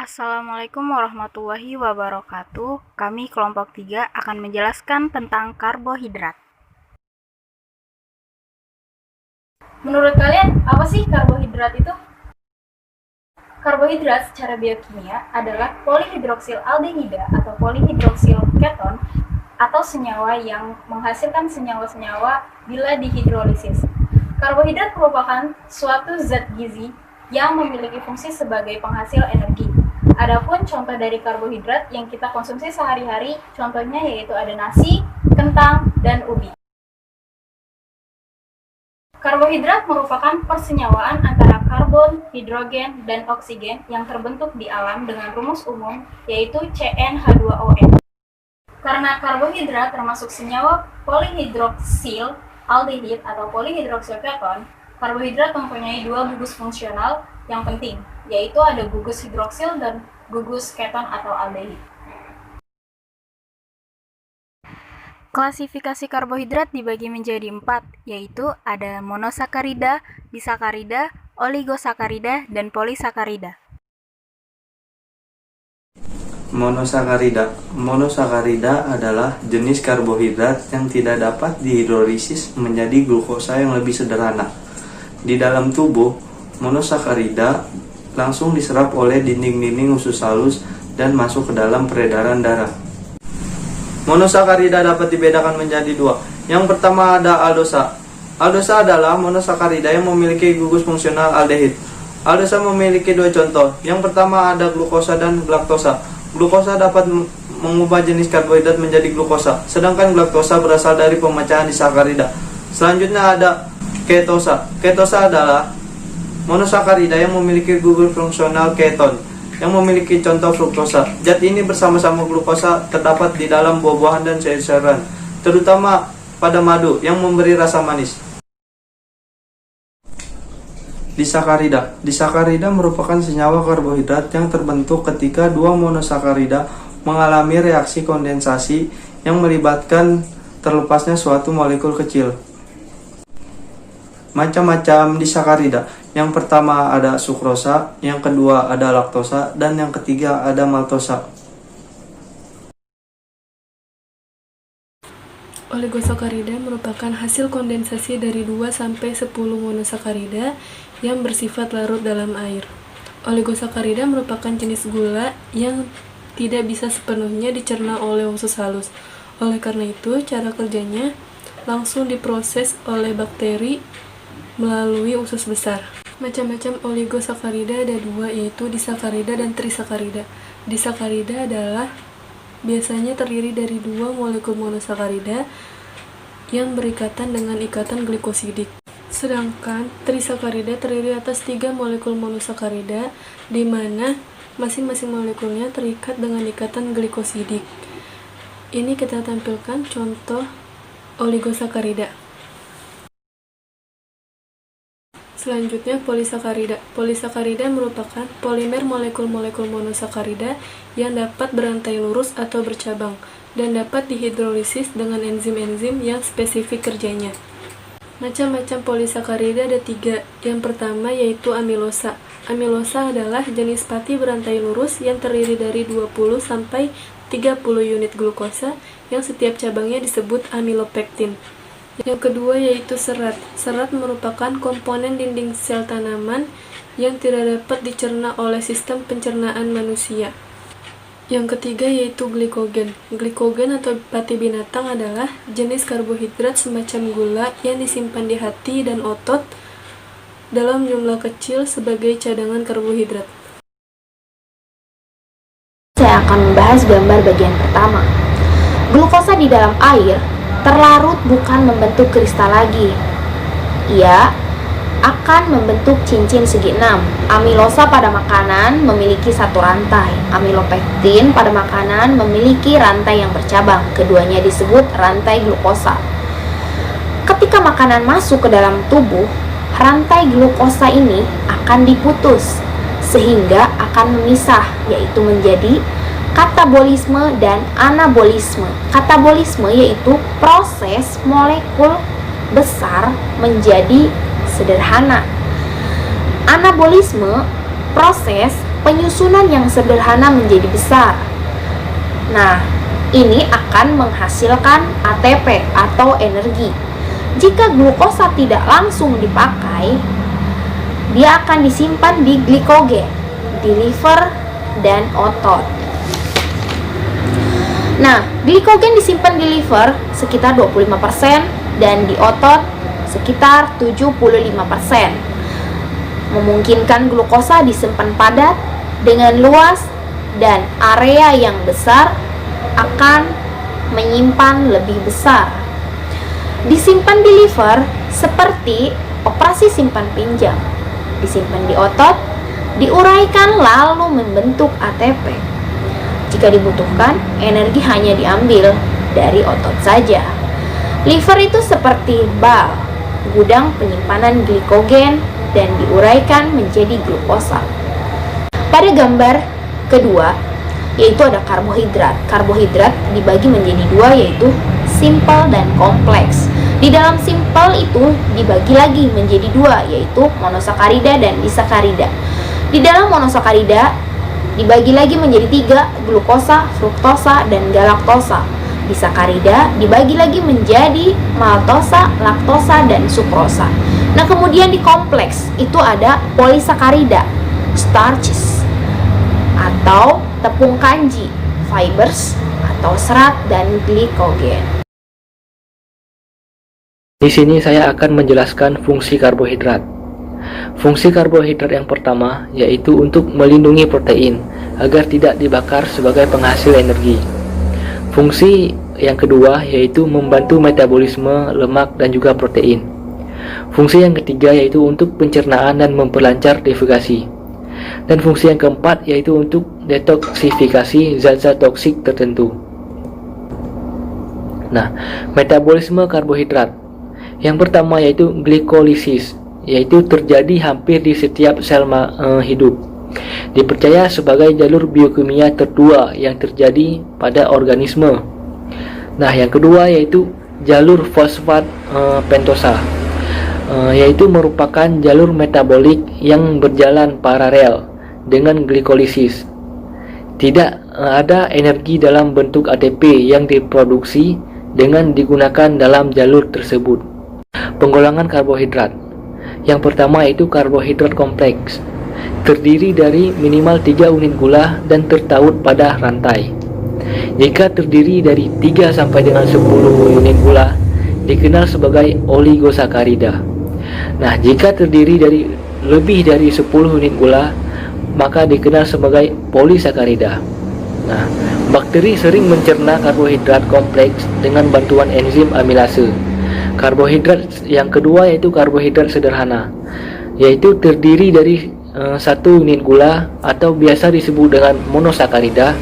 Assalamualaikum warahmatullahi wabarakatuh. Kami kelompok 3 akan menjelaskan tentang karbohidrat. Menurut kalian, apa sih karbohidrat itu? Karbohidrat secara biokimia adalah polihidroksil aldehida atau polihidroksil keton atau senyawa yang menghasilkan senyawa-senyawa bila dihidrolisis. Karbohidrat merupakan suatu zat gizi yang memiliki fungsi sebagai penghasil energi. Adapun contoh dari karbohidrat yang kita konsumsi sehari-hari, contohnya yaitu ada nasi, kentang, dan ubi. Karbohidrat merupakan persenyawaan antara karbon, hidrogen, dan oksigen yang terbentuk di alam dengan rumus umum yaitu CnH2ON. Karena karbohidrat termasuk senyawa polihidroksil aldehid atau polihidroksil keton, karbohidrat mempunyai dua gugus fungsional yang penting, yaitu ada gugus hidroksil dan gugus keton atau aldehid. Klasifikasi karbohidrat dibagi menjadi 4, yaitu ada monosakarida, disakarida, oligosakarida, dan polisakarida. Monosakarida adalah jenis karbohidrat yang tidak dapat dihidrolisis menjadi glukosa yang lebih sederhana. Di dalam tubuh, monosakarida langsung diserap oleh dinding-dinding usus halus dan masuk ke dalam peredaran darah. Monosakarida dapat dibedakan menjadi dua. Yang pertama ada aldosa. Aldosa adalah monosakarida yang memiliki gugus fungsional aldehid. Aldosa memiliki dua contoh. Yang pertama ada glukosa dan galaktosa. Glukosa dapat mengubah jenis karbohidrat menjadi glukosa, sedangkan galaktosa berasal dari pemecahan disakarida. Selanjutnya ada ketosa. Ketosa adalah monosakarida yang memiliki gugus fungsional keton yang memiliki contoh fruktosa. Zat ini bersama-sama glukosa terdapat di dalam buah-buahan dan sayur-sayuran, terutama pada madu yang memberi rasa manis. Disakarida merupakan senyawa karbohidrat yang terbentuk ketika dua monosakarida mengalami reaksi kondensasi yang melibatkan terlepasnya suatu molekul kecil. Macam-macam disakarida. Yang pertama ada sukrosa, yang kedua ada laktosa, dan yang ketiga ada maltosa. Oligosakarida merupakan hasil kondensasi dari 2-10 monosakarida yang bersifat larut dalam air. Oligosakarida merupakan jenis gula yang tidak bisa sepenuhnya dicerna oleh usus halus. Oleh karena itu, cara kerjanya langsung diproses oleh bakteri melalui usus besar. Macam-macam oligosakarida ada dua, yaitu disakarida dan trisakarida. Disakarida adalah biasanya terdiri dari dua molekul monosakarida yang berikatan dengan ikatan glikosidik. Sedangkan trisakarida terdiri atas 3 molekul monosakarida di mana masing-masing molekulnya terikat dengan ikatan glikosidik. Ini kita tampilkan contoh oligosakarida. Selanjutnya polisakarida. Polisakarida merupakan polimer molekul-molekul monosakarida yang dapat berantai lurus atau bercabang dan dapat dihidrolisis dengan enzim-enzim yang spesifik kerjanya. Macam-macam polisakarida ada 3. Yang pertama yaitu amilosa. Amilosa adalah jenis pati berantai lurus yang terdiri dari 20-30 unit glukosa yang setiap cabangnya disebut amilopektin. Yang kedua yaitu serat. Serat merupakan komponen dinding sel tanaman yang tidak dapat dicerna oleh sistem pencernaan manusia. Yang ketiga yaitu glikogen. Glikogen atau pati binatang adalah jenis karbohidrat semacam gula yang disimpan di hati dan otot dalam jumlah kecil sebagai cadangan karbohidrat. Saya akan membahas gambar bagian pertama. Glukosa di dalam air terlarut bukan membentuk kristal lagi. Ia akan membentuk cincin segi 6. Amilosa pada makanan memiliki satu rantai. Amilopektin pada makanan memiliki rantai yang bercabang. Keduanya disebut rantai glukosa. Ketika makanan masuk ke dalam tubuh, rantai glukosa ini akan diputus sehingga akan memisah, yaitu menjadi katabolisme dan anabolisme. Katabolisme yaitu proses molekul besar menjadi sederhana. Anabolisme proses penyusunan yang sederhana menjadi besar. Nah, ini akan menghasilkan ATP atau energi. Jika glukosa tidak langsung dipakai, dia akan disimpan di glikogen, di liver dan otot. Nah, glikogen disimpan di liver sekitar 25% dan di otot sekitar 75%. Memungkinkan glukosa disimpan padat dengan luas dan area yang besar akan menyimpan lebih besar. Disimpan di liver seperti operasi simpan pinjam. Disimpan di otot, diuraikan lalu membentuk ATP. Jika dibutuhkan, energi hanya diambil dari otot saja. Liver itu seperti bal, gudang penyimpanan glikogen dan diuraikan menjadi glukosa. Pada gambar kedua, yaitu ada karbohidrat. Karbohidrat dibagi menjadi dua, yaitu simple dan kompleks. Di dalam simple itu dibagi lagi menjadi dua, yaitu monosakarida dan disakarida. Di dalam monosakarida dibagi lagi menjadi tiga, glukosa, fruktosa, dan galaktosa. Disakarida dibagi lagi menjadi maltosa, laktosa, dan sukrosa. Nah, kemudian di kompleks itu ada polisakarida, starches, atau tepung kanji, fibers, atau serat, dan glikogen. Di sini saya akan menjelaskan fungsi karbohidrat. Fungsi karbohidrat yang pertama yaitu untuk melindungi protein agar tidak dibakar sebagai penghasil energi. Fungsi yang kedua yaitu membantu metabolisme lemak dan juga protein. Fungsi yang ketiga yaitu untuk pencernaan dan memperlancar divigasi. Dan fungsi yang keempat yaitu untuk detoksifikasi zat-zat toksik tertentu. Nah, metabolisme karbohidrat. Yang pertama yaitu glikolisis, yaitu terjadi hampir di setiap sel hidup. Dipercaya sebagai jalur biokimia tertua yang terjadi pada organisme. Nah, yang kedua yaitu jalur fosfat pentosa, yaitu merupakan jalur metabolik yang berjalan paralel dengan glikolisis. Tidak ada energi dalam bentuk ATP yang diproduksi dengan digunakan dalam jalur tersebut. Penggolongan karbohidrat. Yang pertama yaitu karbohidrat kompleks, terdiri dari minimal 3 unit gula dan tertaut pada rantai. Jika terdiri dari 3 sampai dengan 10 unit gula, dikenal sebagai oligosakarida. Nah, jika terdiri dari lebih dari 10 unit gula, maka dikenal sebagai polisakarida. Nah, bakteri sering mencerna karbohidrat kompleks dengan bantuan enzim amilase. Karbohidrat yang kedua yaitu karbohidrat sederhana, yaitu terdiri dari 1 unit gula atau biasa disebut dengan monosakarida,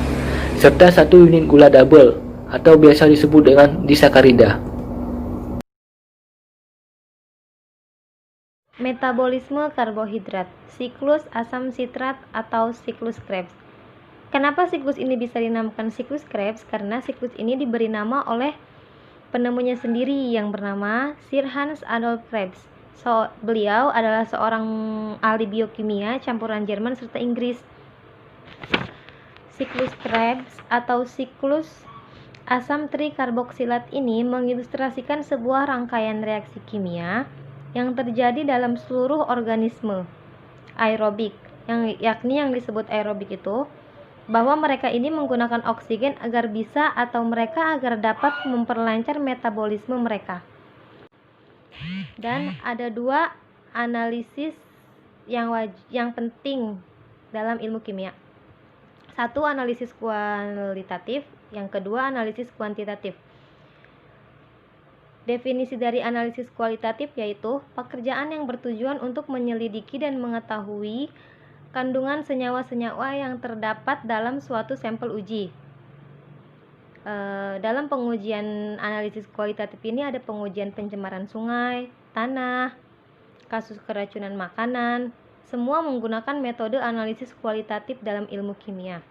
serta 1 unit gula double atau biasa disebut dengan disakarida. Metabolisme karbohidrat, siklus asam sitrat atau siklus Krebs. Kenapa siklus ini bisa dinamakan siklus Krebs? Karena siklus ini diberi nama oleh penemunya sendiri yang bernama Sir Hans Adolf Krebs. Beliau adalah seorang ahli biokimia campuran Jerman serta Inggris. Siklus Krebs atau siklus asam trikarboksilat ini mengilustrasikan sebuah rangkaian reaksi kimia yang terjadi dalam seluruh organisme aerobik, yakni yang disebut aerobik itu bahwa mereka ini menggunakan oksigen agar bisa atau mereka agar dapat memperlancar metabolisme mereka. Dan ada 2 analisis yang penting dalam ilmu kimia. 1 analisis kualitatif, yang kedua analisis kuantitatif. Definisi dari analisis kualitatif yaitu pekerjaan yang bertujuan untuk menyelidiki dan mengetahui kandungan senyawa-senyawa yang terdapat dalam suatu sampel uji. Dalam pengujian analisis kualitatif ini ada pengujian pencemaran sungai, tanah, kasus keracunan makanan, semua menggunakan metode analisis kualitatif dalam ilmu kimia.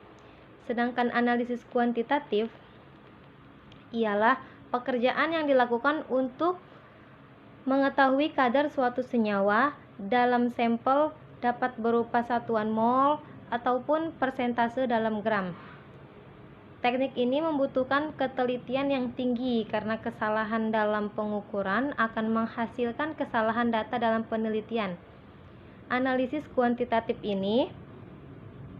Sedangkan analisis kuantitatif ialah pekerjaan yang dilakukan untuk mengetahui kadar suatu senyawa dalam sampel dapat berupa satuan mol, ataupun persentase dalam gram. Teknik ini membutuhkan ketelitian yang tinggi karena kesalahan dalam pengukuran akan menghasilkan kesalahan data dalam penelitian. Analisis kuantitatif ini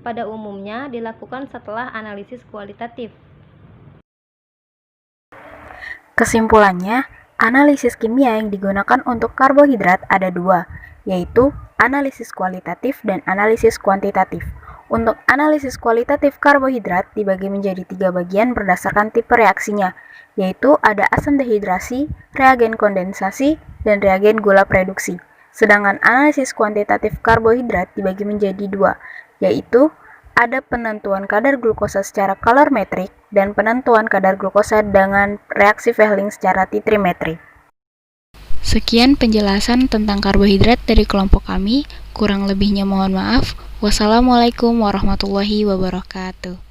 pada umumnya dilakukan setelah analisis kualitatif. Kesimpulannya, analisis kimia yang digunakan untuk karbohidrat ada dua, yaitu analisis kualitatif dan analisis kuantitatif. Untuk analisis kualitatif karbohidrat dibagi menjadi 3 bagian berdasarkan tipe reaksinya, yaitu ada asam dehidrasi, reagen kondensasi, dan reagen gula reduksi. Sedangkan analisis kuantitatif karbohidrat dibagi menjadi 2, yaitu ada penentuan kadar glukosa secara kalorimetrik dan penentuan kadar glukosa dengan reaksi Fehling secara titrimetri. Sekian penjelasan tentang karbohidrat dari kelompok kami. Kurang lebihnya mohon maaf. Wassalamualaikum warahmatullahi wabarakatuh.